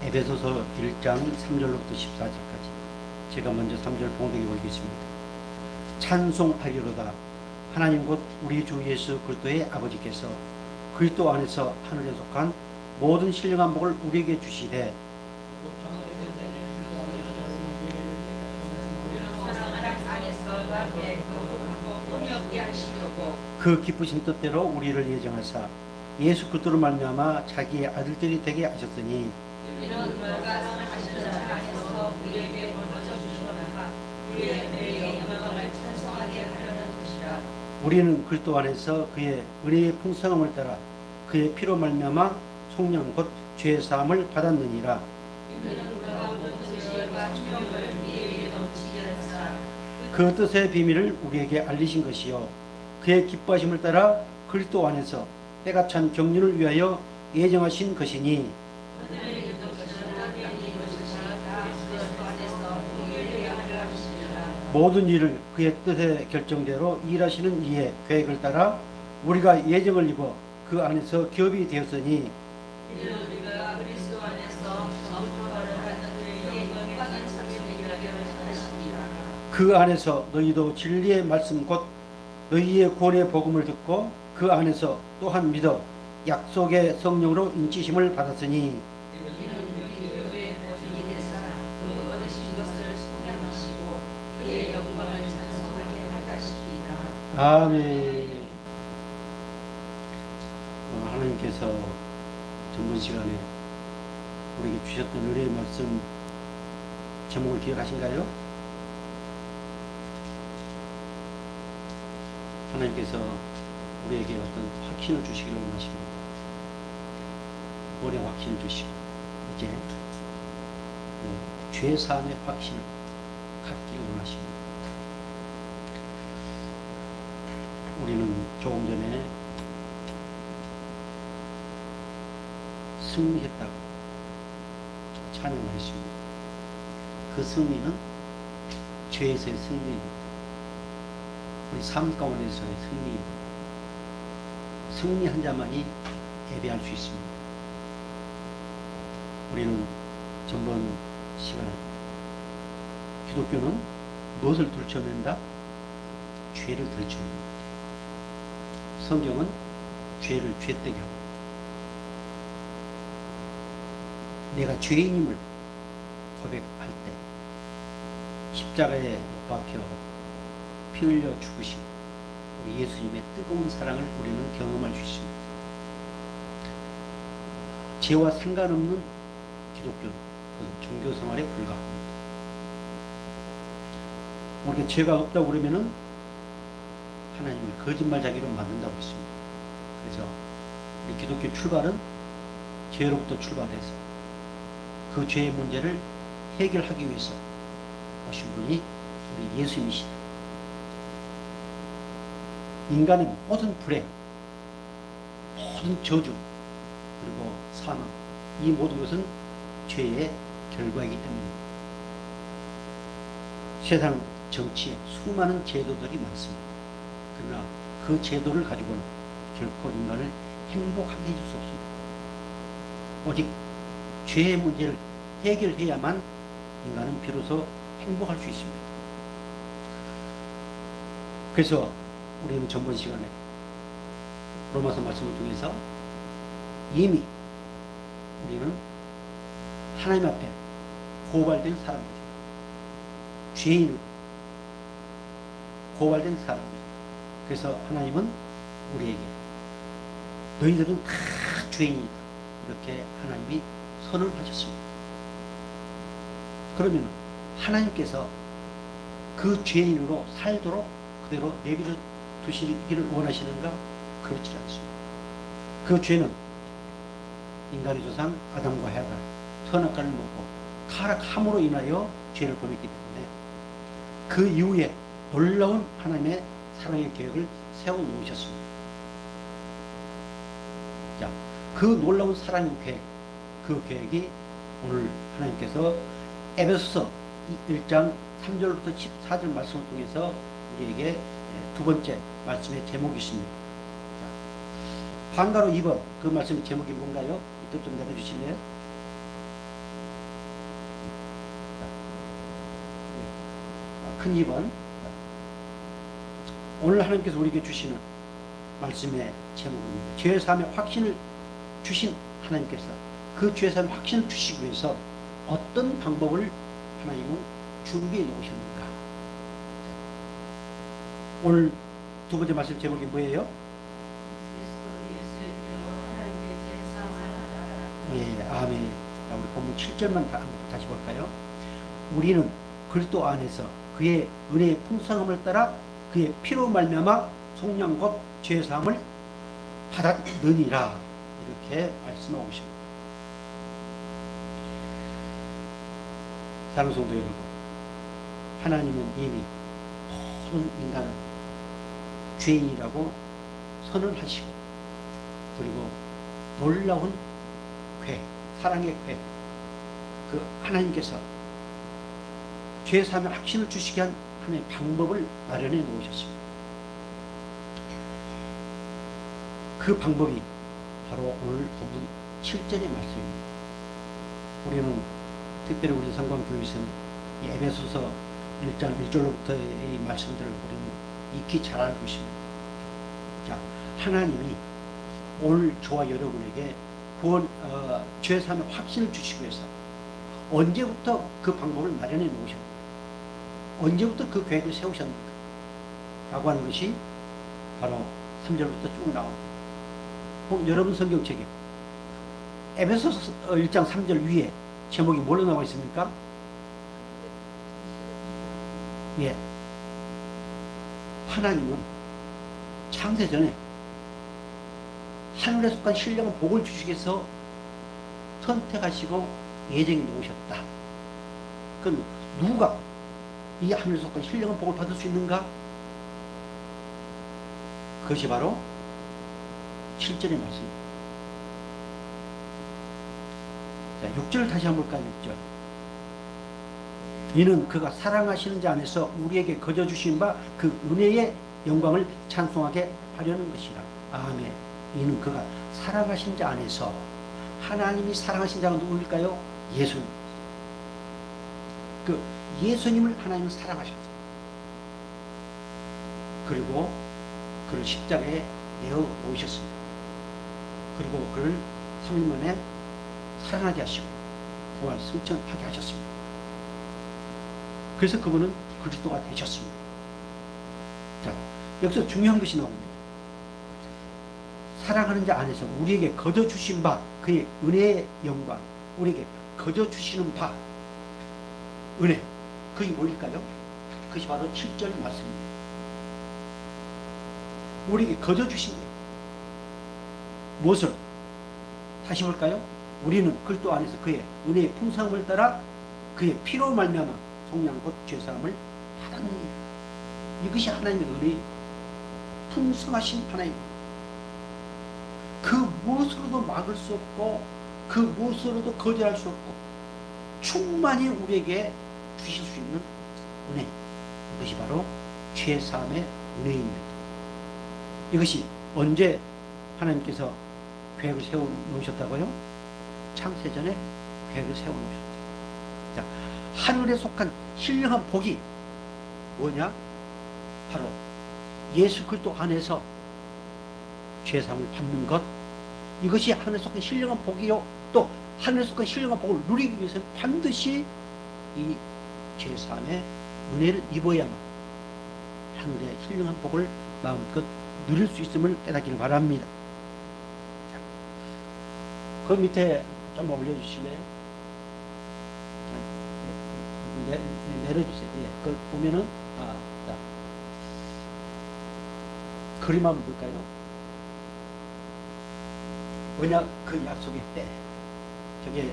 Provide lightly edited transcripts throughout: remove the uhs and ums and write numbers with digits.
에베소서 1장 3절로부터 14절까지 제가 먼저 3절 봉독해 보겠습니다. 찬송하리로다. 하나님 곧 우리 주 예수 그리스도의 아버지께서 그리스도 안에서 하늘에 속한 모든 신령한 복을 우리에게 주시되 그 기쁘신 뜻대로 우리를 예정하사 예수 그리스도로 말미암아 자기의 아들들이 되게 하셨으니 이는 그가 사랑하시는 안에서 우리에게 벌어져 주시거나 우리의 영광을 찬송하게 하려는 것이라. 우리는 그리스도 안에서 그의 은혜의 풍성함을 따라 그의 피로 말미암아 속량 곧 죄 사함을 받았느니라. 그 뜻의 비밀을 우리에게 알리신 것이요 그의 기뻐하심을 따라 그리스도 안에서 때가 찬 경륜을 위하여 예정하신 것이니 모든 일을 그의 뜻의 결정대로 일하시는 이의 계획을 따라 우리가 예정을 입어 그 안에서 기업이 되었으니 그 안에서 너희도 진리의 말씀 곧 너희의 구원의 복음을 듣고 그 안에서 또한 믿어 약속의 성령으로 인치심을 받았으니 아멘. 하나님께서 전번 시간에 우리에게 주셨던 은혜의 말씀 제목을 기억하신가요? 하나님께서 우리에게 어떤 확신을 주시기를 원하십니다. 오래 확신을 주시고 이제 죄사함의 확신을 갖기를 원하십니다. 우리는 조금 전에 승리했다고 찬양을 했습니다. 그 승리는 죄에서의 승리입니다. 우리 삶 가운데서의 승리입니다. 승리한 자만이 예배할 수 있습니다. 우리는 전번 시간에 기독교는 무엇을 들춰낸다? 죄를 들춰낸다. 성경은 죄를 죄되게 하고 내가 죄인임을 고백할 때 십자가에 못 박혀 피 흘려 죽으신 우리 예수님의 뜨거운 사랑을 우리는 경험할 수 있습니다. 죄와 상관없는 기독교 종교 생활에 불과합니다. 우리가 죄가 없다고 그러면은 하나님을 거짓말자기로 만든다고 했습니다. 그래서 우리 기독교 출발은 죄로부터 출발해서 그 죄의 문제를 해결하기 위해서 오신 분이 우리 예수님이시다. 인간의 모든 불행, 모든 저주, 그리고 사망, 이 모든 것은 죄의 결과이기 때문입니다. 세상 정치에 수많은 제도들이 많습니다. 그러나 그 제도를 가지고는 결코 인간을 행복하게 해줄 수 없습니다. 오직 죄의 문제를 해결해야만 인간은 비로소 행복할 수 있습니다. 그래서 우리는 전번 시간에 로마서 말씀을 통해서 이미 우리는 하나님 앞에 고발된 사람입니다. 죄인으로 고발된 사람입니다. 그래서 하나님은 우리에게 너희들은 다 죄인이다 이렇게 하나님이 선언하셨습니다. 그러면 하나님께서 그 죄인으로 살도록 그대로 내버려 두시기를 원하시는가? 그렇지 않습니다. 그 죄는 인간의 조상 아담과 해가 선악과를 먹고 타락함으로 인하여 죄를 범했기 때문에 그 이후에 놀라운 하나님의 사랑의 계획을 세워놓으셨습니다. 자, 그 놀라운 사랑의 계획, 그 계획이 오늘 하나님께서 에베소서 1장 3절부터 14절 말씀을 통해서 우리에게 두 번째 말씀의 제목이 있습니다. 반가로 2번 그 말씀의 제목이 뭔가요? 이쪽 좀 내려주실래요? 큰 2번. 오늘 하나님께서 우리에게 주시는 말씀의 제목입니다. 죄사함의 확신을 주신 하나님께서 그 죄사함의 확신을 주시기 위해서 어떤 방법을 하나님은 준비해 놓으셨는가. 오늘 두 번째 말씀 제목이 뭐예요? 예, 아멘. 우리 본문 7절만 다시 볼까요? 우리는 그리스도 안에서 그의 은혜의 풍성함을 따라 그의 피로 말미암아 속량 곧 죄 사함을 받았느니라. 이렇게 말씀하고 있습니다. 사랑하는 성도 여러분, 하나님은 이미 모든 인간은 죄인이라고 선언하시고, 그리고 놀라운 궤, 사랑의 궤, 그 하나님께서 죄 사함의 확신을 주시게 한 하나님의 방법을 마련해 놓으셨습니다. 그 방법이 바로 오늘 본문 7절의 말씀입니다. 우리는 특별히 우리 성광교회에서는 에베소서 1장 1절로부터의 말씀들을 우리는 익히 잘 알고 있습니다. 자, 하나님이 오늘 저와 여러분에게 죄 사함의 확신을 주시기 위해서 언제부터 그 방법을 마련해 놓으셨는가? 언제부터 그 계획을 세우셨는가? 라고 하는 것이 바로 3절부터 쭉 나옵니다. 여러분 성경책에 에베소서 1장 3절 위에 제목이 뭘로 나와 있습니까? 예. 하나님은 창세전에 하늘에 속한 신령한 복을 주시기 위해서 선택하시고 예정해 놓으셨다. 그럼 누가 이 하늘에 속한 신령한 복을 받을 수 있는가? 그것이 바로 7절의 말씀입니다. 자, 6절 다시 한번 볼까요? 6절. 이는 그가 사랑하시는 자 안에서 우리에게 거저 주신 바 그 은혜의 영광을 찬송하게 하려는 것이라. 아멘. 이는 그가 사랑하신 자 안에서, 하나님이 사랑하신 자가 누구일까요? 예수님. 그 예수님을 하나님은 사랑하셨어요. 그리고 그를 십자가에 내어 놓으셨습니다. 그리고 그를 3일 만에 살아나게 하시고 부활 승천하게 하셨습니다. 그래서 그분은 그리스도가 되셨습니다. 자, 여기서 중요한 것이 나옵니다. 사랑하는 자 안에서 우리에게 거저 주신 바 그의 은혜의 영광, 우리에게 거저 주시는 바 은혜, 그게 뭘까요? 그것이 바로 7절 말씀입니다. 우리에게 거저 주신 거예요. 무엇을? 다시 볼까요? 우리는 그리스도 안에서 그의 은혜의 풍성함을 따라 그의 피로 말미암아 속량 곧 죄사함을 받았느니라. 이것이 하나님의 은혜의 풍성하신 하나님. 그 무엇으로도 막을 수 없고 그 무엇으로도 거절할 수 없고 충만히 우리에게 주실 수 있는 은혜. 이것이 바로 죄사함의 은혜입니다. 이것이 언제 하나님께서 계획을 세워 놓으셨다고요? 창세전에 계획을 세워 놓으셨다. 자, 하늘에 속한 신령한 복이 뭐냐? 바로 예수 그리스도 안에서 죄사함을 받는 것. 이것이 하늘에 속한 신령한 복이요. 또 하늘에 속한 신령한 복을 누리기 위해서는 반드시 이 죄사함의 은혜를 입어야만 하늘의 신령한 복을 마음껏 누릴 수 있음을 깨닫기를 바랍니다. 자, 그 밑에 좀 올려주실래요? 내려주세요. 예, 그걸 보면은 자, 그림 한번 볼까요? 언약 그 약속의 때, 저게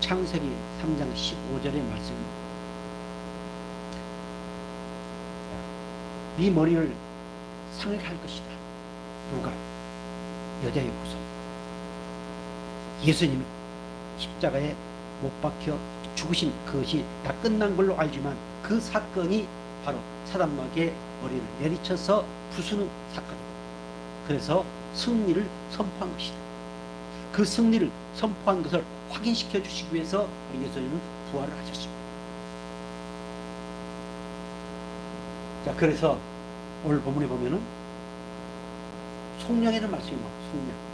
창세기 3장 15절의 말씀입니다. 네 머리를 상하게 할 것이다. 누가? 여자의 후손. 예수님이 십자가에 못 박혀 죽으신 그것이 다 끝난 걸로 알지만 그 사건이 바로 사단마귀의 머리를 내리쳐서 부수는 사건입니다. 그래서 승리를 선포한 것이다. 그 승리를 선포한 것을 확인시켜 주시기 위해서 예수님은 부활을 하셨습니다. 자, 그래서 오늘 본문에 보면은 속량이라는 말씀이 나와요. 속량.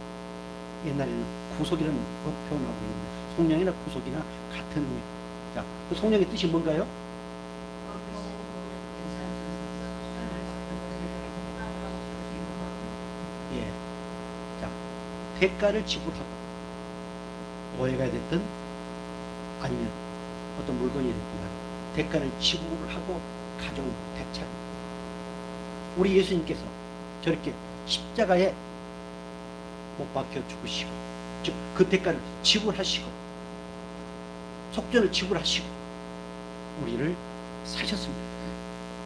옛날에는 구속이라는 표현하고 있는데 속량이나 구속이나 같은 의미. 자, 그 속량의 뜻이 뭔가요? 예. 자, 대가를 지불하고 노예가 됐든 아니면 어떤 물건이 됐든 대가를 지불하고 가져온 대차. 우리 예수님께서 저렇게 십자가에 못 박혀 죽으시고, 즉 그 대가를 지불하시고 속전을 지불하시고 우리를 사셨습니다.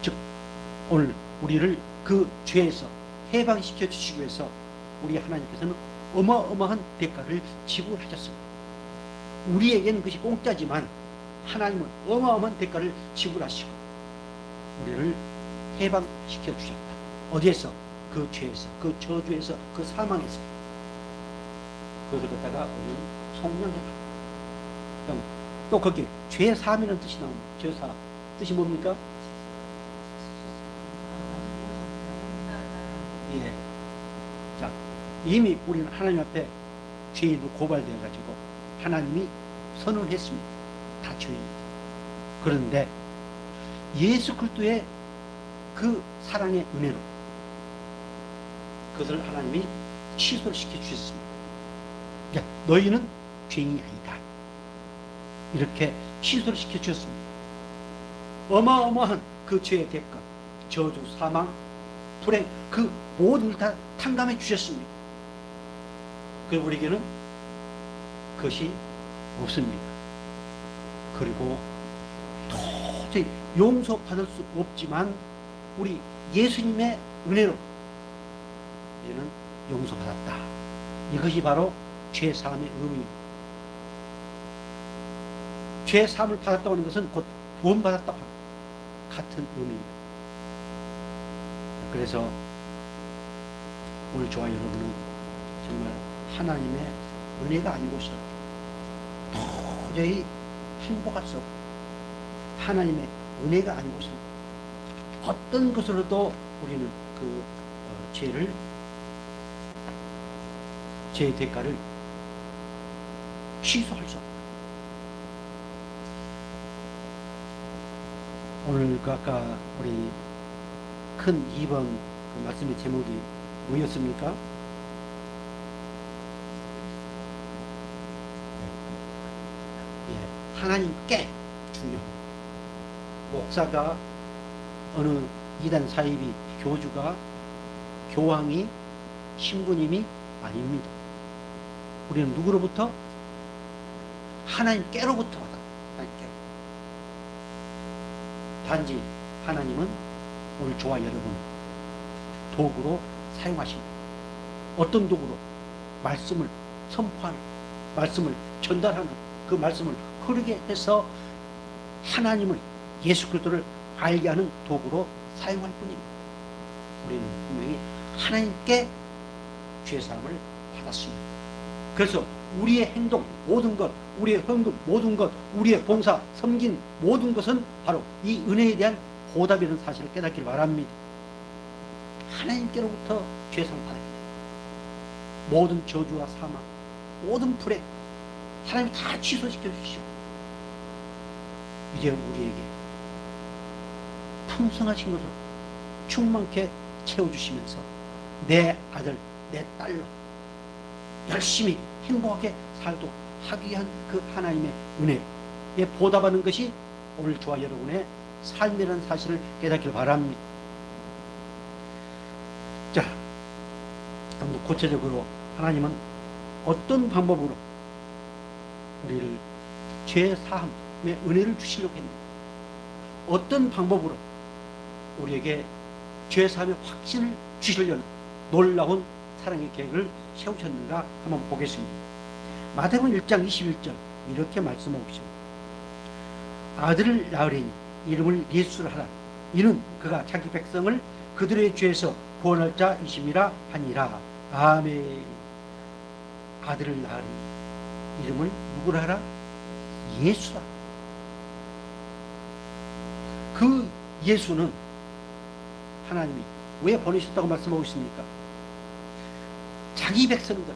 즉 오늘 우리를 그 죄에서 해방시켜 주시기 위해서 우리 하나님께서는 어마어마한 대가를 지불하셨습니다. 우리에게는 그것이 공짜지만 하나님은 어마어마한 대가를 지불하시고 우리를 해방시켜 주셨다. 어디에서? 그 죄에서, 그 저주에서, 그 사망에서. 그것을 갖다가 우리는 속량해라. 또 거기 죄 사함이라는 뜻이 나옵니다. 죄 사. 뜻이 뭡니까? 예. 자, 이미 우리는 하나님 앞에 죄인으로 고발되어 가지고 하나님이 선언했습니다. 다 죄인입니다. 그런데 예수 그리스도의 그 사랑의 은혜로 그것을 하나님이 취소를 시켜 주셨습니다. 그러니까 너희는 죄인이 아니다. 이렇게 취소를 시켜 주셨습니다. 어마어마한 그 죄의 대가, 저주, 사망, 불행, 그 모든 걸 다 탕감해 주셨습니다. 그리고 우리에게는 그것이 없습니다. 그리고 도저히 용서받을 수 없지만 우리 예수님의 은혜로 우리는 용서받았다. 이것이 바로 죄사함의 의미입니다. 죄사함을 받았다고 하는 것은 곧 구원받았다고 합니다. 같은 의미입니다. 그래서 오늘 저와 여러분은 정말 하나님의 은혜가 아니고서는 도저히 행복할 수 없고 하나님의 은혜가 아니고서는 어떤 것으로도 우리는 그 죄의 대가를 취소할 수 없다. 오늘 그 아까 우리 큰 2번 그 말씀의 제목이 뭐였습니까? 예, 하나님께 중요합니다. 목사가 어느 이단 사이비 교주가 교황이 신부님이 아닙니다. 우리는 누구로부터? 하나님께로부터 받아. 하나님께. 단지 하나님은 오늘 저와 여러분 도구로 사용하십니다. 어떤 도구로? 말씀을 선포하는, 말씀을 전달하는, 그 말씀을 흐르게 해서 하나님을, 예수 그리스도를 알게 하는 도구로 사용할 뿐입니다. 우리는 분명히 하나님께 죄사함을 받았습니다. 그래서 우리의 행동 모든 것, 우리의 헌금 모든 것, 우리의 봉사, 섬긴 모든 것은 바로 이 은혜에 대한 보답이라는 사실을 깨닫기를 바랍니다. 하나님께로부터 죄사함을 받았기 때문에 모든 저주와 사망, 모든 불행 하나님이 다 취소시켜 주시고 이제 우리에게 풍성하신 것으로 충만케 채워주시면서 내 아들, 내 딸로 열심히 행복하게 살도록 하기 위한 그 하나님의 은혜에 보답하는 것이 오늘 저와 여러분의 삶이라는 사실을 깨닫기를 바랍니다. 자, 좀 더 구체적으로 하나님은 어떤 방법으로 우리를 죄사함의 은혜를 주시려고 했는가? 어떤 방법으로 우리에게 죄사함의 확신을 주시려는 놀라운 사랑의 계획을 세우셨는가 한번 보겠습니다. 마태복음 1장 21절 이렇게 말씀하고 있습니다. 아들을 낳으리니 이름을 예수라 하라. 이는 그가 자기 백성을 그들의 죄에서 구원할 자이심이라 하니라. 아멘. 아들을 낳으리니 이름을 누구라 하라? 예수라. 그 예수는 하나님이 왜 보내셨다고 말씀하고 있습니까? 자기 백성들을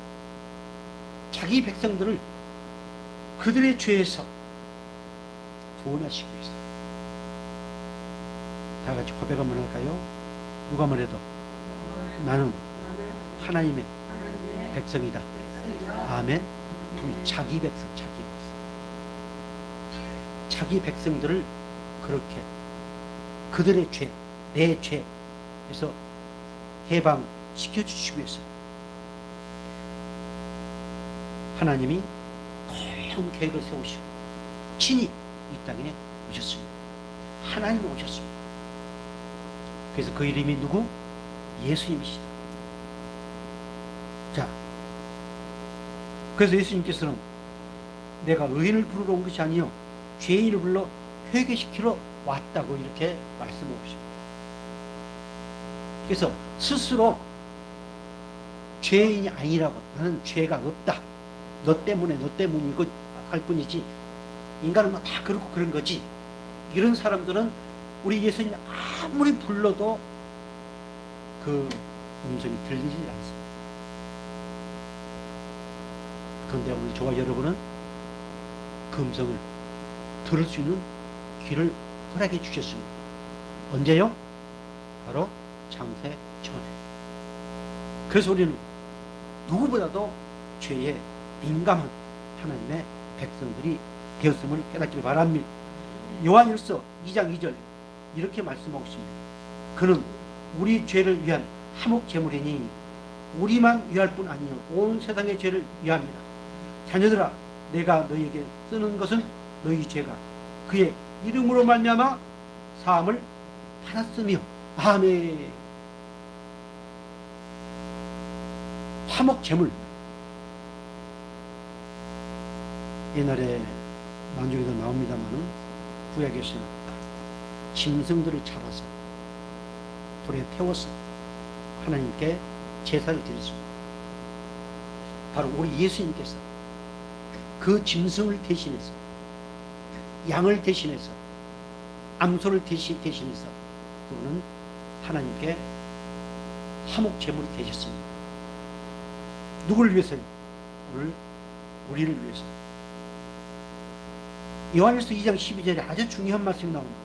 그들의 죄에서 구원하시기 위해서. 다 같이 고백 한번 할까요? 누가 뭐래도 나는 하나님의 백성이다. 아멘. 자기 백성. 자기 백성들을 그렇게 그들의 죄, 내 죄에서 해방시켜 주시기 위해서 하나님이 큰 계획을 세우시고 친히 이 땅에 오셨습니다. 하나님이 오셨습니다. 그래서 그 이름이 누구? 예수님이시다. 자, 그래서 예수님께서는 내가 의인을 부르러 온 것이 아니요 죄인을 불러 회개시키러 왔다고 이렇게 말씀하고 있습니다. 그래서 스스로 죄인이 아니라고, 나는 죄가 없다, 너 때문이고 할 뿐이지, 인간은 뭐 다 그렇고 그런 거지, 이런 사람들은 우리 예수님 아무리 불러도 그 음성이 들리지 않습니다. 그런데 우리 저와 여러분은 그 음성을 들을 수 있는 귀를 허락해 주셨습니다. 언제요? 바로 창세 전에. 그래서 우리는 누구보다도 죄에 민감한 하나님의 백성들이 되었음을 깨닫기를 바랍니다. 요한일서 2장 2절 이렇게 말씀하고 있습니다. 그는 우리 죄를 위한 화목 제물이니 우리만 위할 뿐 아니요 온 세상의 죄를 위합니다. 자녀들아, 내가 너희에게 쓰는 것은 너희 죄가 그의 이름으로 말미암아 사함을 받았으며. 아멘. 화목 제물. 옛날에 만주에도 나옵니다만은 구약에서는 짐승들을 잡아서 불에 태워서 하나님께 제사를 드렸습니다. 바로 우리 예수님께서 그 짐승을 대신해서, 양을 대신해서, 암소를 대신해서 그분은 하나님께 화목 제물이 되셨습니다. 누구를 위해서요? 우리를 위해서. 요한일서 2장 12절에 아주 중요한 말씀이 나옵니다.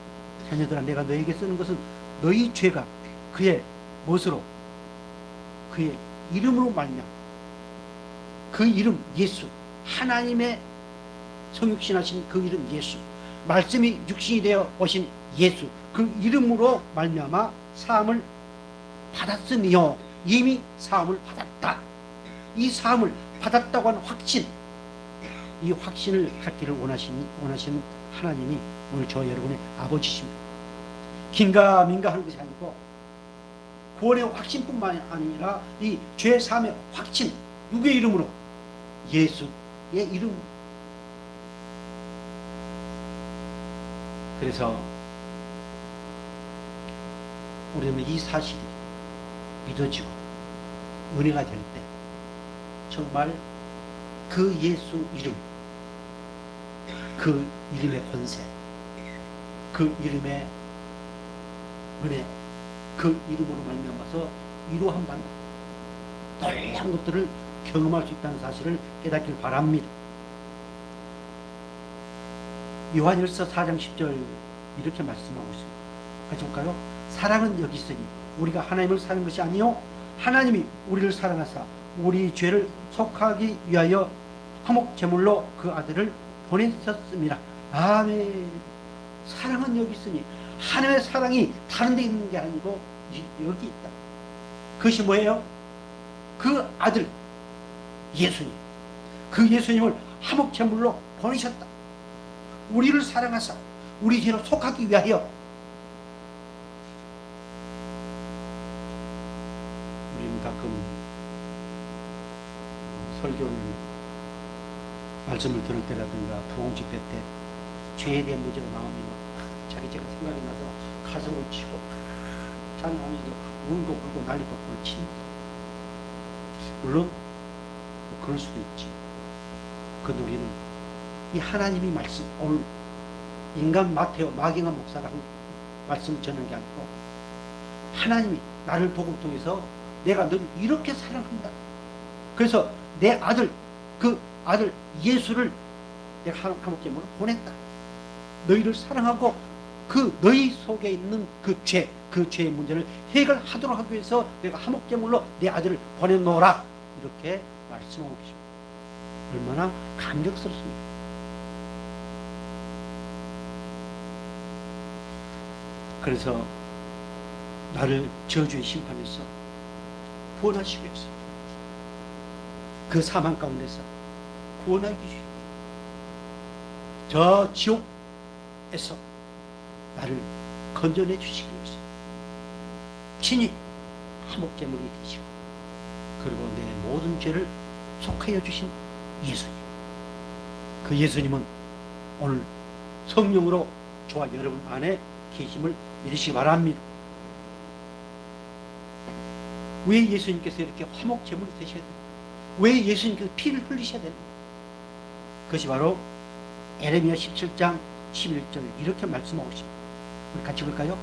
자녀들아, 내가 너에게 쓰는 것은 너희 죄가 그의 무엇으로? 그의 이름으로 말미암아. 그 이름 예수, 하나님의 성육신하신 그 이름 예수, 말씀이 육신이 되어 오신 예수, 그 이름으로 말미암아 사함을 받았으며. 이미 사함을 받았다. 이 사함을 받았다고 하는 확신, 이 확신을 갖기를 원하시는 하나님이 오늘 저 여러분의 아버지십니다. 긴가민가 하는 것이 아니고 구원의 확신뿐만 아니라 이 죄 사함의 확신, 누구의 이름으로? 예수의 이름. 그래서 우리는 이 사실이 믿어지고 은혜가 될 때 정말 그 예수 이름, 그 이름의 권세, 그 이름의 은혜, 그 이름으로 말미암아서 위로함 받는 다양한 것들을 경험할 수 있다는 사실을 깨닫길 바랍니다. 요한일서 4장 10절 이렇게 말씀하고 있습니다. 같이 볼까요? 사랑은 여기 있으니 우리가 하나님을 사는 것이 아니요 하나님이 우리를 사랑하사 우리 죄를 속하기 위하여 화목 제물로 그 아들을 보내셨습니다. 아멘. 사랑은 여기 있으니, 하나님의 사랑이 다른 데 있는 게 아니고 여기 있다. 그것이 뭐예요? 그 아들 예수님, 그 예수님을 화목 제물로 보내셨다. 우리를 사랑하사 우리 죄로 속하기 위하여. 우리는 가끔 설교를 말씀을 들을 때라든가 부흥집회 때 죄에 대한 문제가 나오면 자기 죄가 생각이 나서 가슴을 치고 찬양하면서 울고 불고 난리고 그렇지. 물론 그럴 수도 있지. 그런데 우리는 이 하나님이 말씀, 오늘 인간 마태오 마경한 목사가 한 말씀을 전하는 게 아니고 하나님이 나를 도구 통해서 내가 너를 이렇게 사랑한다. 그래서 내 아들, 그 아들 예수를 내가 한옥제물로 보냈다. 너희를 사랑하고 그 너희 속에 있는 그 죄의 문제를 해결하도록 하기 위해서 내가 한옥제물로 내 아들을 보내놓으라. 이렇게 말씀하고 계십니다. 얼마나 감격스럽습니까? 그래서 나를 저주의 심판에서 구원하시기 위해서 그 사망 가운데서 구원하기 위해서 저 지옥에서 나를 건져내 주시기 위해서 친히 화목제물이 되시고 그리고 내 모든 죄를 속하여 주신 예수님, 그 예수님은 오늘 성령으로 저와 여러분 안에 계심을 믿으시기 바랍니다. 왜 예수님께서 이렇게 화목제물이 되셔야 됩니까? 왜 예수님께서 피를 흘리셔야 됩니까? 그것이 바로 에레미야 17장 11절 이렇게 말씀하고 있습니다. 우리 같이 볼까요?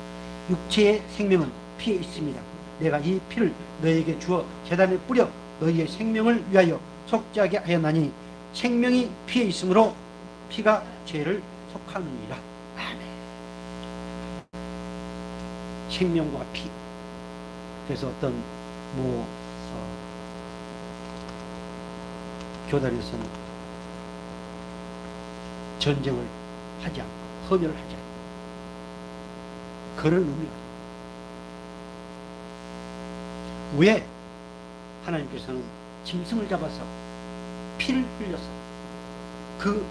육체의 생명은 피에 있습니다. 내가 이 피를 너에게 주어 제단에 뿌려 너희의 생명을 위하여 속죄하게 하였나니 생명이 피에 있으므로 피가 죄를 속하느니라. 아멘. 생명과 피. 그래서 어떤 교단에서는 전쟁을 하지 않고 헌혈을 하지 않고 그런 의미가 왜 하나님께서는 짐승을 잡아서 피를 흘려서 그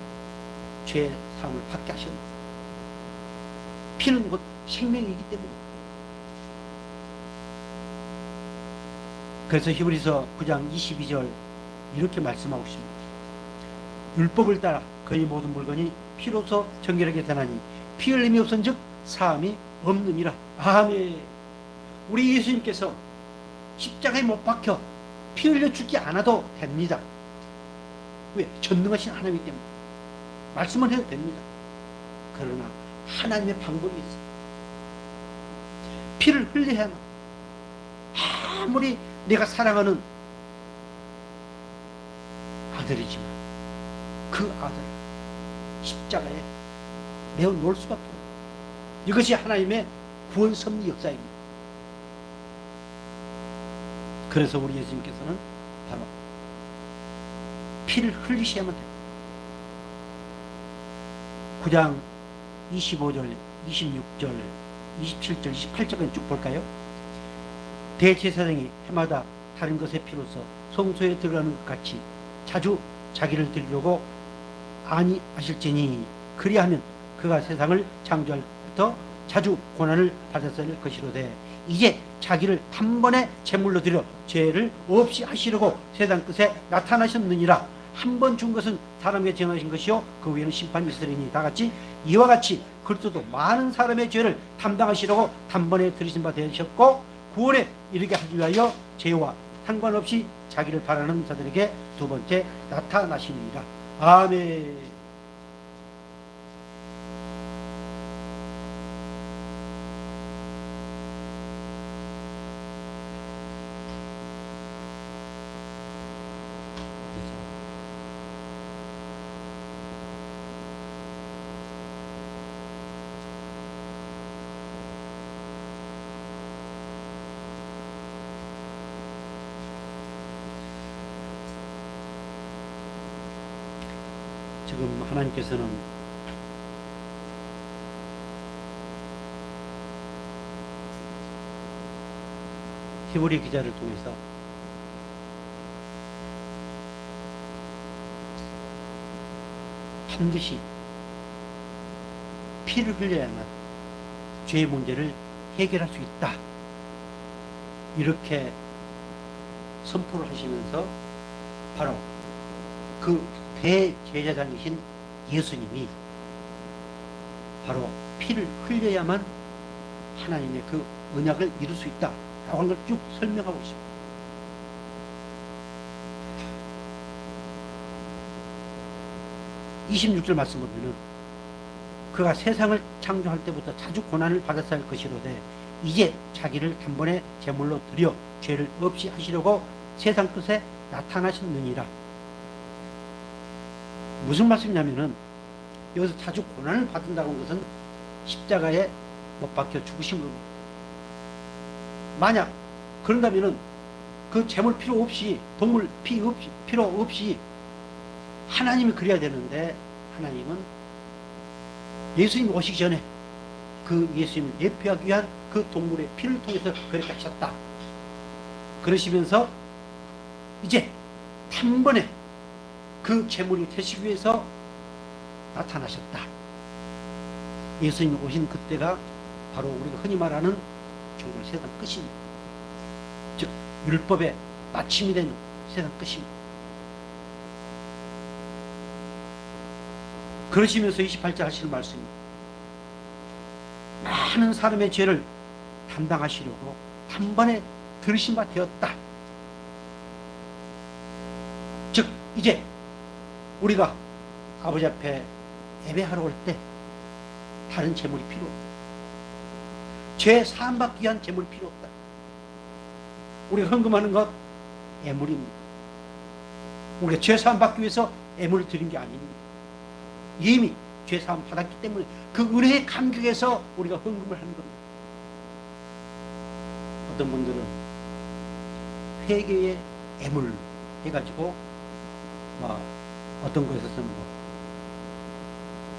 죄의 사함을 받게 하셨나? 피는 곧 생명이기 때문에. 그래서 히브리서 9장 22절 이렇게 말씀하고 있습니다. 율법을 따라 거의 모든 물건이 피로서 정결하게 되나니 피 흘림이 없은즉 사함이 없느니라. 아멘. 우리 예수님께서 십자가에 못 박혀 피 흘려 죽지 않아도 됩니다. 왜? 전능하신 하나님이기 때문에 말씀을 해도 됩니다. 그러나 하나님의 방법이 있어요. 피를 흘려야만 아무리 내가 사랑하는 아들이지만 그 아들을 십자가에 내어 놓을 수밖에 없어요. 이것이 하나님의 구원 섭리 역사입니다. 그래서 우리 예수님께서는 바로 피를 흘리셔야만 됩니다. 9장 25절, 26절, 27절, 28절까지 쭉 볼까요? 대제사장이 해마다 다른 것의 피로서 성소에 들어가는 것 같이 자주 자기를 드리려고 아니하실지니 그리하면 그가 세상을 창조할 때부터 자주 고난을 받았을 것이로되 이제 자기를 단번에 제물로 드려 죄를 없이 하시려고 세상 끝에 나타나셨느니라. 한 번 준 것은 사람에게 정하신 것이요 그 위에는 심판이 있으리니 다같이 이와 같이 그리스도도 많은 사람의 죄를 담당하시려고 단번에 들이신 바 되셨고 구원에 이르게 하기 위하여 죄와 상관없이 자기를 바라는 자들에게 두 번째 나타나시니라. 아멘. 지금 하나님께서는 히브리 기자를 통해서 반드시 피를 흘려야만 죄의 문제를 해결할 수 있다. 이렇게 선포를 하시면서 바로 그 대제사장이신 예수님이 바로 피를 흘려야만 하나님의 그 언약을 이룰 수 있다 라고 하는 걸 쭉 설명하고 있습니다. (26절) 말씀을 보면 그가 세상을 창조할 때부터 자주 고난을 받았을 것이로되 이제 자기를 단번에 제물로 드려 죄를 없이 하시려고 세상 끝에 나타나셨느니라. 무슨 말씀이냐면은 여기서 자주 고난을 받는다는 것은 십자가에 못 박혀 죽으심으로, 만약 그런다면은 그 제물 필요 없이, 동물 필요 없이 하나님이 그래야 되는데, 하나님은 예수님이 오시기 전에 그 예수님을 예표하기 위한 그 동물의 피를 통해서 그렇게 하셨다. 그러시면서 이제 단번에 그 제물이 되시기 위해서 나타나셨다. 예수님이 오신 그때가 바로 우리가 흔히 말하는 정말 세상 끝입니다. 즉 율법의 마침이 되는 세상 끝입니다. 그러시면서 28절 하시는 말씀이, 많은 사람의 죄를 담당하시려고 단번에 들으신 바 되었다. 즉 이제 우리가 아버지 앞에 예배하러 올 때 다른 제물이 필요 없다. 죄 사함받기 위한 제물이 필요 없다. 우리가 헌금하는 것 예물입니다. 우리가 죄 사함받기 위해서 예물을 드린 게 아닙니다. 이미 죄 사함 받았기 때문에 그 은혜의 감격에서 우리가 헌금을 하는 겁니다. 어떤 분들은 회개의 예물 해가지고 어떤 것에서는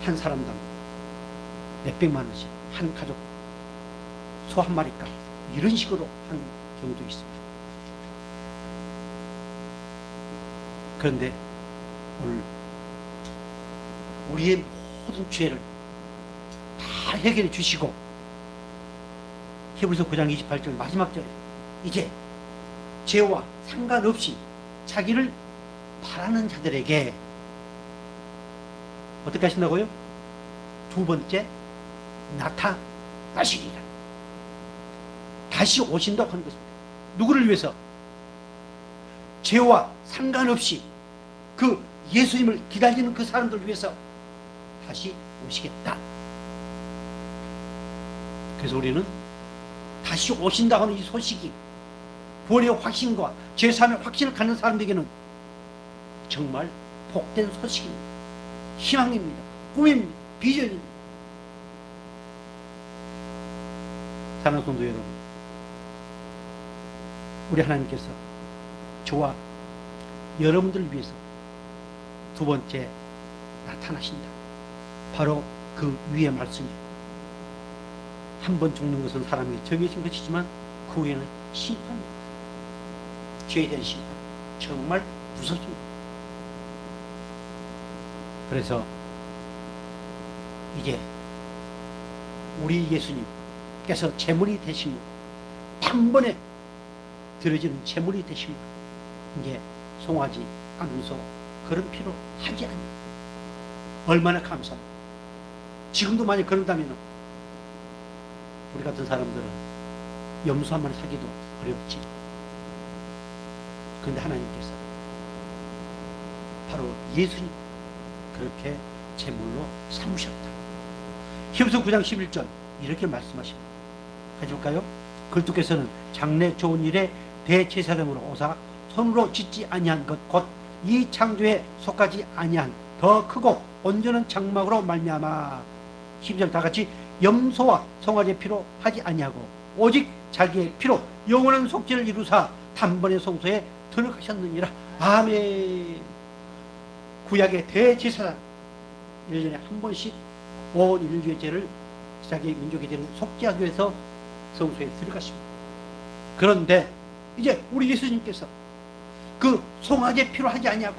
한 사람당 몇백만 원씩, 한 가족 소 한 마리값, 이런 식으로 하는 경우도 있습니다. 그런데 오늘 우리의 모든 죄를 다 해결해 주시고, 히브리서 9장 28절 마지막 절에 이제 죄와 상관없이 자기를 바라는 자들에게 어떻게 하신다고요? 두 번째 나타나시리라. 다시 오신다고 하는 것입니다. 누구를 위해서? 죄와 상관없이 그 예수님을 기다리는 그 사람들을 위해서 다시 오시겠다. 그래서 우리는 다시 오신다고 하는 이 소식이 구원의 확신과 죄사함의 확신을 갖는 사람들에게는 정말 복된 소식입니다. 희망입니다. 꿈입니다. 비전입니다. 사랑하는 성도 여러분, 우리 하나님께서 저와 여러분들을 위해서 두 번째 나타나신다. 바로 그 위의 말씀이, 한 번 죽는 것은 사람에게 정해진 것이지만 그 후에는 심판입니다. 죄에 대한 심판, 정말 무섭습니다. 그래서 이제 우리 예수님께서 제물이 되심으로, 단번에 드려지는 제물이 되심으로 이제 송아지, 암소 그런 필요 하지 않는, 얼마나 감사합니다. 지금도 만약 그런다면 우리 같은 사람들은 염소 한 마리 사기도 어렵지. 그런데 하나님께서 바로 예수님 그렇게 제물로 삼으셨다. 히브리서 9장 11절 이렇게 말씀하십니다. 가져올까요? 그리스도께서는 장래 좋은 일에 대제사장으로 오사 손으로 짓지 아니한 것 곧 이 창조에 속하지 아니한 더 크고 온전한 장막으로 말미암아, 12절 다같이 염소와 송아지의 피로 하지 아니하고 오직 자기의 피로 영원한 속죄를 이루사 단번에 성소에 들어가셨느니라. 아멘. 구약의 대제사장 1년에 한 번씩 온 인류의 죄를, 자기 민족의 죄를 속죄하기 위해서 성소에 들어가십니다. 그런데 이제 우리 예수님께서 그 송아지의 피로 하지 아니하고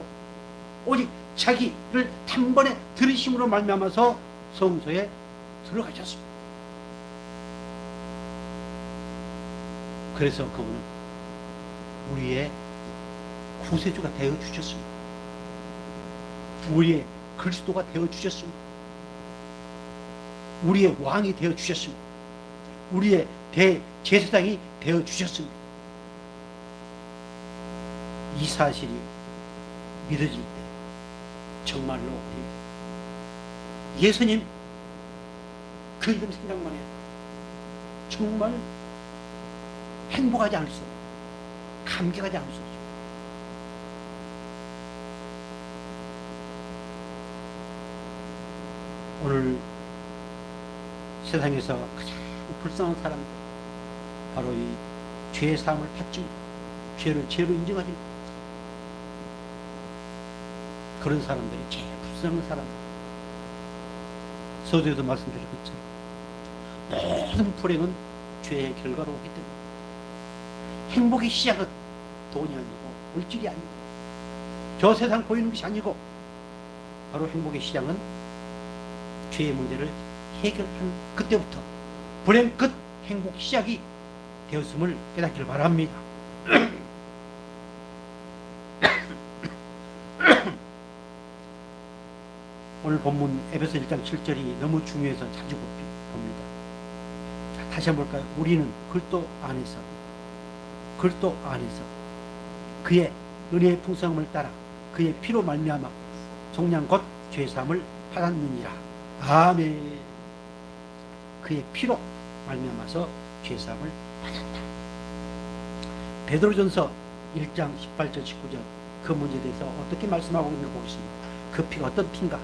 오직 자기를 단번에 들으심으로 말미암아서 성소에 들어가셨습니다. 그래서 그분은 우리의 구세주가 되어 주셨습니다. 우리의 그리스도가 되어 주셨습니다. 우리의 왕이 되어 주셨습니다. 우리의 대제사장이 되어 주셨습니다. 이 사실이 믿어질 때 정말로 예수님 그 이름 생각만 해도 정말 행복하지 않을 수 없고 감격하지 않을 수 없습니다. 오늘 세상에서 가장 불쌍한 사람, 바로 이 죄의 사함을 받지 못하고 죄를 죄로 인정하지 못하고 그런 사람들이 제일 불쌍한 사람들. 서두에도 말씀드린 것처럼 모든 불행은 죄의 결과로 오기 때문에 행복의 시작은 돈이 아니고 물질이 아니고 저 세상 보이는 것이 아니고 바로 행복의 시작은 죄의 문제를 해결한 그때부터 불행 끝 행복 시작이 되었음을 깨닫기를 바랍니다. 오늘 본문 에베소 1장 7절이 너무 중요해서 자주 봅니다. 자, 다시 한번 볼까요? 우리는 그리스도 안에서 그의 은혜의 풍성함을 따라 그의 피로 말미암아 속량 곧 죄사함을 받았느니라. 아멘. 그의 피로 말미암아서 죄사함을 받았다. 베드로전서 1장 18절 19절 그 문제에 대해서 어떻게 말씀하고 있는지 보겠습니다. 그 피가 어떤 피인가?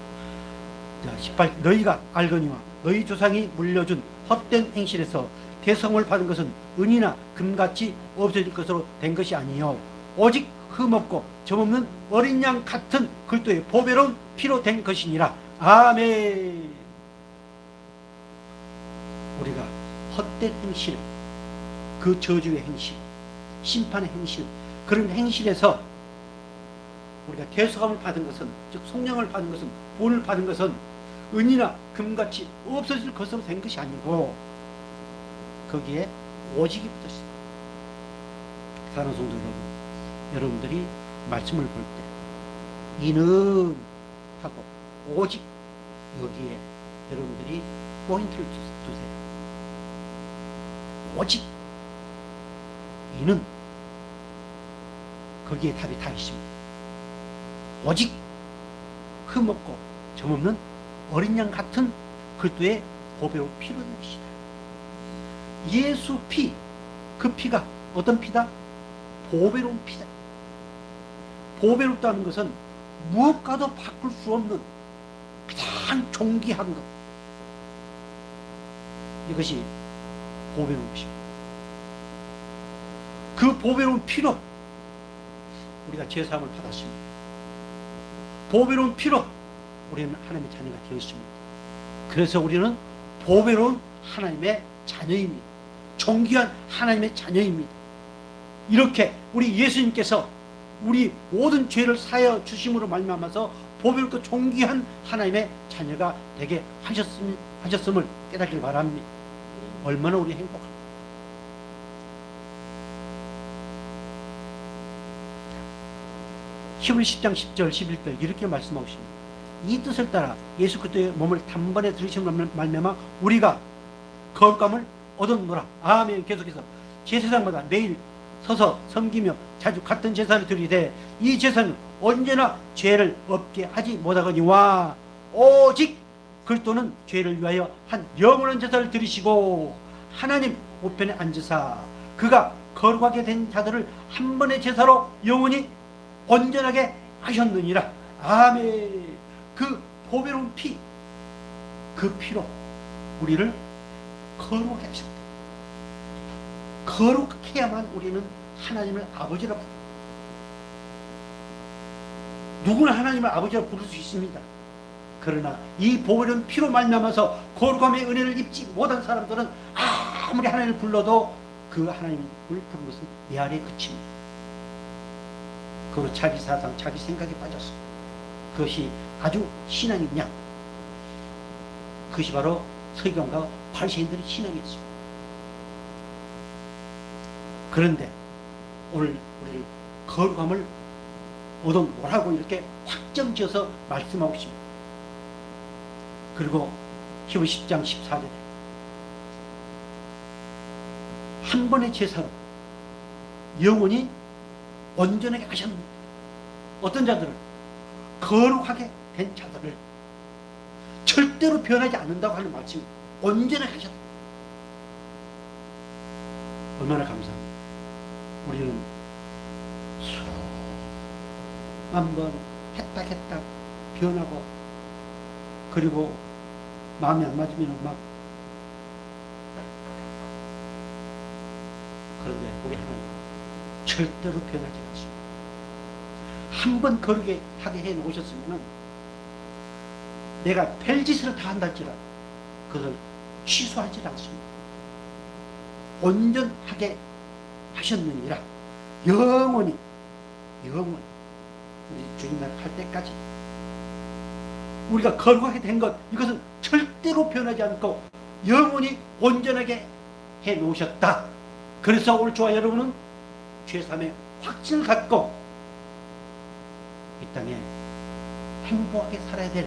자, 18 너희가 알거니와 너희 조상이 물려준 헛된 행실에서 대성을 받은 것은 은이나 금같이 없어질 것으로 된 것이 아니요 오직 흠없고 점없는 어린 양 같은 그리스도의 보배로운 피로 된 것이니라. 아멘. 우리가 헛된 행실, 그 저주의 행실, 심판의 행실, 그런 행실에서 우리가 대속함을 받은 것은, 즉 속량을 받은 것은, 본을 받은 것은 은이나 금같이 없어질 것으로 된 것이 아니고 거기에 오직이 붙었습니다. 사랑하는 성도 여러분, 여러분들이 말씀을 볼 때 이는 하고 오직 여기에 여러분들이 포인트를 두세요. 오직 이는 거기에 답이 다 있습니다. 오직 흠없고 점없는 어린 양 같은 그리스도의 보배로 피로 된 것이다. 예수 피, 그 피가 어떤 피다? 보배로운 피다. 보배롭다는 것은 무엇과도 바꿀 수 없는 가장 존귀한 것, 이것이 보배로운 것입니다. 그 보배로운 피로 우리가 제사함을 받았습니다. 보배로운 피로 우리는 하나님의 자녀가 되었습니다. 그래서 우리는 보배로운 하나님의 자녀입니다. 존귀한 하나님의 자녀입니다. 이렇게 우리 예수님께서 우리 모든 죄를 사하여 주심으로 말미암아서 보배롭고 존귀한 하나님의 자녀가 되게 하셨음을 깨닫길 바랍니다. 얼마나 우리 행복합니까? 히브리 10장 10절 11절 이렇게 말씀하고 있습니다. 이 뜻을 따라 예수 그리스도의 몸을 단번에 들으심으로 말미암아 우리가 거룩함을 얻었노라. 아멘. 계속해서 제사장마다 매일 서서 섬기며 자주 같은 제사를 드리되 이 제사는 언제나 죄를 없게 하지 못하거니와 오직 그리스도는 죄를 위하여 한 영원한 제사를 드리시고 하나님 우편에 앉으사 그가 거룩하게 된 자들을 한 번의 제사로 영원히 온전하게 하셨느니라. 아멘. 그 보배로운 피, 그 피로 우리를 거룩하게 하셨다. 거룩해야만 우리는 하나님을 아버지라 부릅니다. 누구나 하나님을 아버지라 부를 수 있습니다. 그러나 이 보배로운 피로 말미암아서 거룩함의 은혜를 입지 못한 사람들은 아무리 하나님을 불러도 그 하나님을 부르는 것은 메아리에 그칩니다. 그리고 자기 사상, 자기 생각에 빠졌습니다. 그것이 아주 신앙이냐? 그것이 바로 서기관과 바리새인들의 신앙이었습니다. 그런데 오늘 우리를 거룩함을 얻어놓으라고 이렇게 확정지어서 말씀하고 있습니다. 그리고 히브리 10장 14절에 한 번의 제사로 영원히 온전하게 하셨습니다. 어떤 자들을? 거룩하게 된 자들을 절대로 변하지 않는다고 하는 말씀입니다. 온전하게 하셨다. 얼마나 감사합니다. 우리는 수만 번 했다 변하고, 그리고 마음이 안 맞으면 막, 그런데 우리 하나님 절대로 변하지 않습니다. 한 번 거르게 하게 해 놓으셨으면 내가 별짓을 다 한달지라도 그것을 취소하지 않습니다. 온전하게 하셨느니라. 영원히 우리 주님 나라 갈 때까지 우리가 거룩하게 된 것, 이것은 절대로 변하지 않고 영원히 온전하게 해 놓으셨다. 그래서 오늘 저와 여러분은 죄사함의 확신을 갖고 이 땅에 행복하게 살아야 될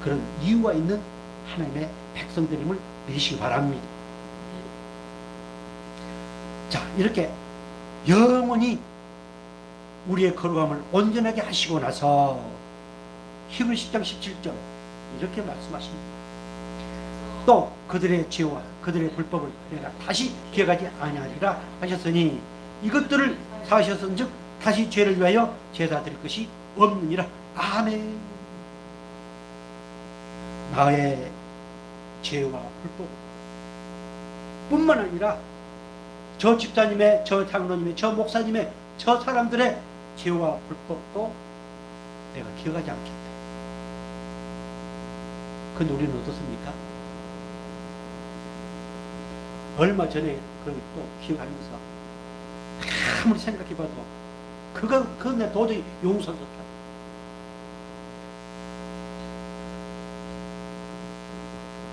그런 이유가 있는 하나님의 백성들임을 믿으시기 바랍니다. 자, 이렇게 영원히 우리의 거룩함을 온전하게 하시고 나서 히브리 10장 17절 이렇게 말씀하십니다. 또 그들의 죄와 그들의 불법을 내가 다시 기억하지 아니하리라 하셨으니 이것들을 사하셨은즉 다시 죄를 위하여 제사 드릴 것이 없느니라. 아멘. 나의 죄와 불법 뿐만 아니라 저 집사님의, 저 장로님의, 저 목사님의, 저 사람들의 죄와 불법도 내가 기억하지 않겠다. 근데 우리는 어떻습니까? 얼마 전에 그걸 또 기억하면서 아무리 생각해봐도 그건 내 도저히 용서할 수 없다.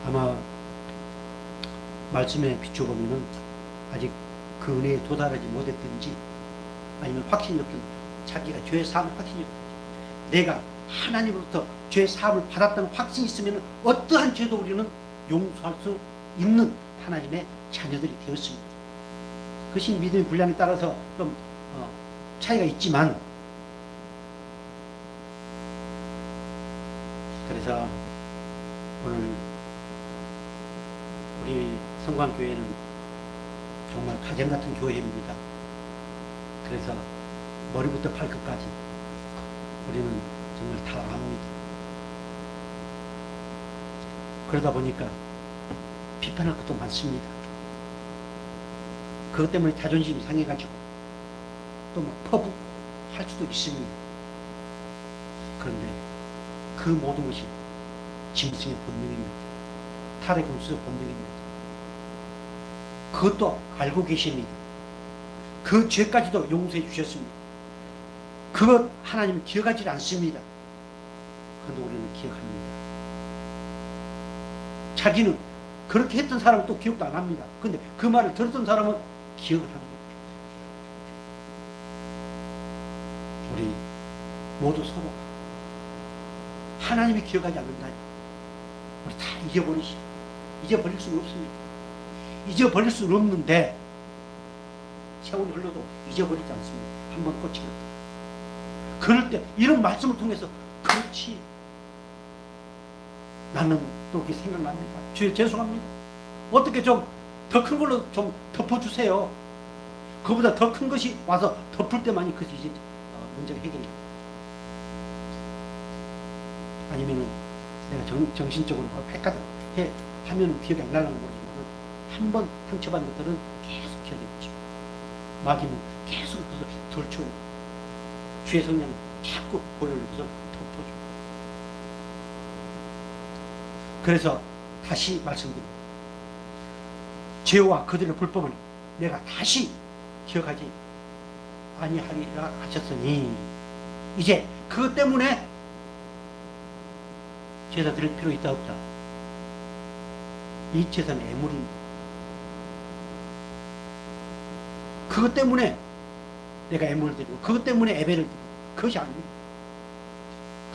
아마 말씀에 비춰보면은 아직 그 은혜에 도달하지 못했든지 아니면 확신이 없든 자기가 죄 사함을 확신이 없든지 내가 하나님으로부터 죄 사함을 받았다는 확신이 있으면 어떠한 죄도 우리는 용서할 수 있는 하나님의 자녀들이 되었습니다. 그것이 믿음의 분량에 따라서 좀 차이가 있지만, 그래서 오늘 우리 성광교회는 정말 가정 같은 교회입니다. 그래서 머리부터 발끝까지 우리는 정말 다 압니다. 그러다 보니까 비판할 것도 많습니다. 그것 때문에 자존심이 상해가지고 또 막 퍼붓고 할 수도 있습니다. 그런데 그 모든 것이 짐승의 본능입니다. 탈의 군수의 본능입니다. 그것도 알고 계십니다. 그 죄까지도 용서해 주셨습니다. 그것 하나님은 기억하지 않습니다. 그런데 우리는 기억합니다. 자기는 그렇게 했던 사람은 또 기억도 안 합니다. 그런데 그 말을 들었던 사람은 기억을 합니다. 우리 모두 서로 하나님이 기억하지 않는다니 우리 다 잊어버리시고, 잊어버릴 수는 없습니다. 잊어버릴 수는 없는데 세월이 흘러도 잊어버리지 않습니다. 한번 꽂히면. 그럴 때 이런 말씀을 통해서 그렇지, 나는 또 이렇게 생각납니다. 주여 죄송합니다. 어떻게 좀 더 큰 걸로 좀 덮어주세요. 그보다 더 큰 것이 와서 덮을 때만이 그것이 이제 문제가 해결돼요. 아니면은 내가 정신적으로 헷갈려 하면 기억이 안 나려는 거지만 한 번 상처받은 것들은 계속 기억이 나죠. 마귀는 계속 그것을 덜쳐요. 주의 성령은 자꾸 보여주면서 덮어줘. 그래서 다시 말씀드립니다. 죄와 그들의 불법을 내가 다시 기억하지 아니하리라 하셨으니 이제 그것 때문에 제사 드릴 필요 있다 없다. 이 제사는 애물입니다. 그것 때문에 내가 애물을 드리고 그것 때문에 예배를 드리고 그것이 아닙니다.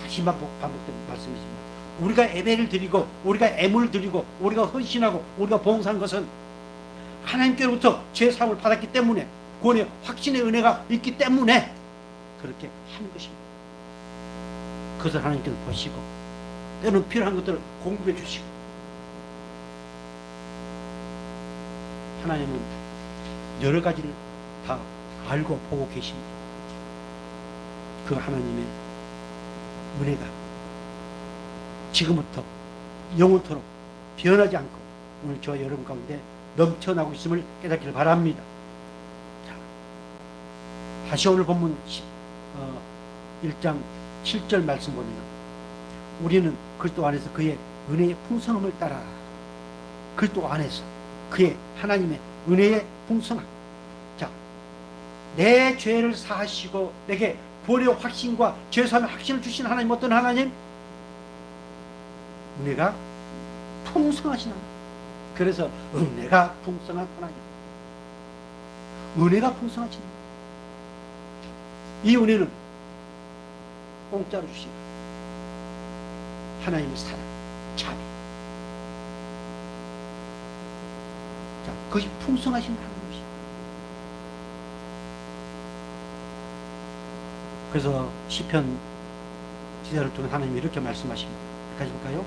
다시 반복된 말씀이지만 우리가 예배를 드리고 우리가 애물을 드리고 우리가 헌신하고 우리가 봉사한 것은 하나님께로부터 죄 사함을 받았기 때문에 구원의 확신의 은혜가 있기 때문에 그렇게 하는 것입니다. 그것을 하나님께서 보시고 때로는 필요한 것들을 공급해 주시고 하나님은 여러 가지를 다 알고 보고 계십니다. 그 하나님의 은혜가 지금부터 영원토록 변하지 않고 오늘 저와 여러분 가운데 넘쳐나고 있음을 깨닫기를 바랍니다. 자, 다시 오늘 본문 1장 7절 말씀 보면 우리는 그리스도 안에서 그의 은혜의 풍성함을 따라 그리스도 안에서 그의 하나님의 은혜의 풍성함. 자, 내 죄를 사하시고 내게 보혈의 확신과 죄사함의 확신을 주신 하나님, 어떤 하나님? 은혜가 풍성하신 하나님. 그래서 은혜가 풍성한 하나님, 은혜가 풍성하신 하나님. 이 은혜는 공짜로 주신 하나님의 사랑, 자비. 자, 그것이 풍성하신 하나님이십니다. 그래서 시편 기자를 통해 하나님이 이렇게 말씀하십니다. 같이 볼까요?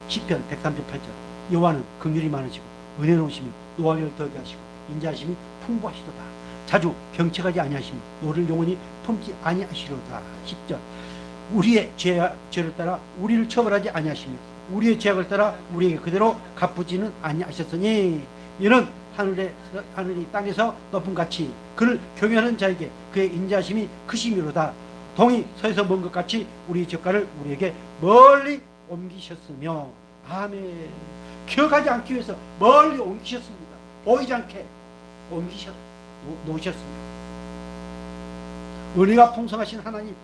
시편 138절. 여호와는 긍휼이 많으시고 은혜로우시며 노하기를 더하게 하시고 인자하심이 풍부하시도다. 자주 경책하지 아니하시며 노를 영원히 품지 아니하시로다. 10절. 우리의 죄를 따라 우리를 처벌하지 아니하시며 우리의 죄악을 따라 우리에게 그대로 갚으지는 아니하셨으니 이는 하늘이 땅에서 높은 같이 그를 경외하는 자에게 그의 인자심이 크심이로다. 동이 서에서 먼 것 같이 우리 젓가를 우리에게 멀리 옮기셨으며. 아멘. 기억하지 않기 위해서 멀리 옮기셨습니다. 보이지 않게 놓으셨습니다. 은혜가 풍성하신 하나님,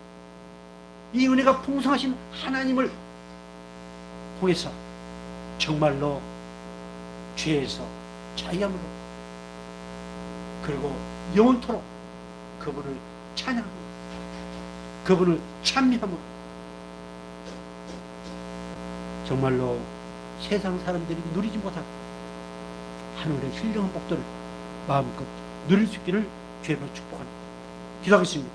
이 은혜가 풍성하신 하나님을 통해서 정말로 죄에서 자유함으로 그리고 영원토록 그분을 찬양하며 그분을 찬미하며 정말로 세상 사람들이 누리지 못한 하늘의 신령한 복들을 마음껏 누릴 수 있기를 주의 이름으로 축복합니다. 기도하겠습니다.